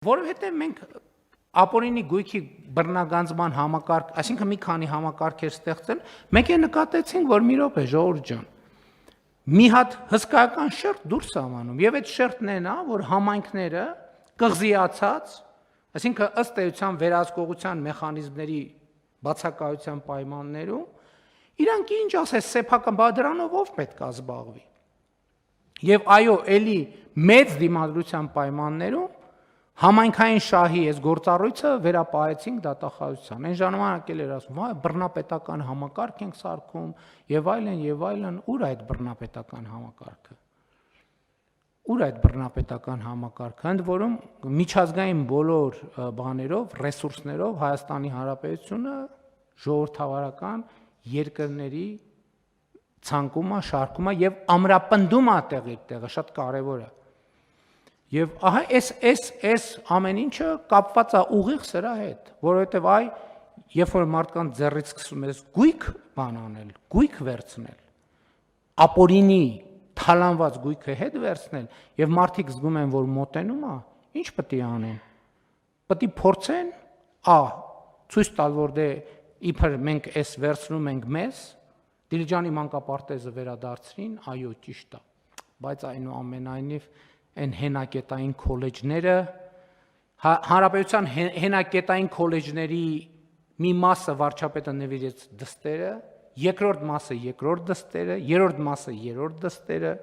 Որովհետև մենք ապօրինի գույքի բռնագանձման համակարգ, այսինքն մի քանի համակարգեր ստեղծել, մենք նկատեցինք, որ մի րոպե ժողովուրդ ջան, մի հատ հսկայական շերտ դուրս է անում, եւ այդ շերտն է նա, որ համայնքները կղզիացած, այսինքն ըստ էության վերահսկողության մեխանիզմների բացակայության պայմաններում, իրանք ինչ ասես սեփական բادرանով ով պետք է զբաղվի։ Եվ այո, էլի մեծ դիմադրության պայմաններում համայնքային շահի այս գործառույթը վերապահեցինք դատախազության։ Այն ժամանակ էլ էր ասում, վայ, բռնապետական համակարգ ենք սարքում եւ այլն, ուր այդ բռնապետական համակարգը։ Ուր այդ բռնապետական համակարգը, ընդ որում միջազգային բոլոր բաներով, ռեսուրսներով Հայաստանի Հանրապետությունը ժողովրդավարական երկրների ցանկում է, շարքում է եւ ամրապնդում է տեղը, շատ կարեւոր է։ Եվ ահա այս ամեն ինչը կապված է ուղիղ սրա հետ, որովհետև երբ որ մարդկանց ձեռից սկսում ես գույք բան անել, գույք վերցնել, ապօրինի թալանված գույքը հետ վերցնել, եւ մարդիկ զգում են, որ մոտենում է, ինչ պետք է անեն։ Պետք է փորձեն, ցույց տալ, որ դե իբր մենք էս վերցնում ենք մեզ, Դիլիջանի մանկապարտեզը վերադարձրին, այո, ճիշտ է, բայց այնուամենայնիվ այն հենակետային քոլեջները, հանրապետության հենակետային քոլեջների մի մասը վարչապետը նվիրեց դստերը, երկրորդ մասը երկրորդ դստերը, երրորդ մասը երրորդ դստերը,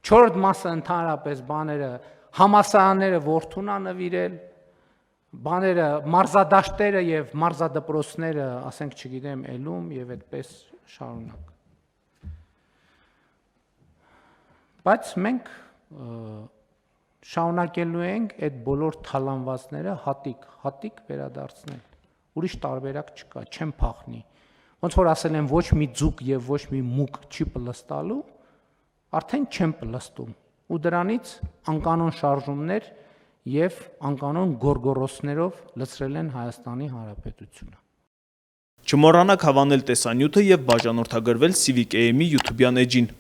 չորրորդ մասը ընդհանրապես բաները, համալսարանները որդուն է նվիրել, բաները, մարզադաշտերը եւ մարզադպրոցները, ասենք, չգիտեմ, ելում եւ այդպես շարունակ։ Բայց մենք շարունակելու ենք այդ բոլոր թալանվածները հատիկ վերադարձնել։ Ուրիշ տարբերակ չկա, չեմ փախնի։ Ոնց որ ասել են, ոչ մի ձուկ եւ ոչ մի մուկ չի պլստալու, արդեն չեմ պլստում։ Ու դրանից անկանոն շարժումներ եւ անկանոն գորգորոսներով լցրել են Հայաստանի Հանրապետությունը։ Չմոռանաք հավանել տեսանյութը եւ բաժանորդագրվել Civic AM-ի YouTube-յան էջին։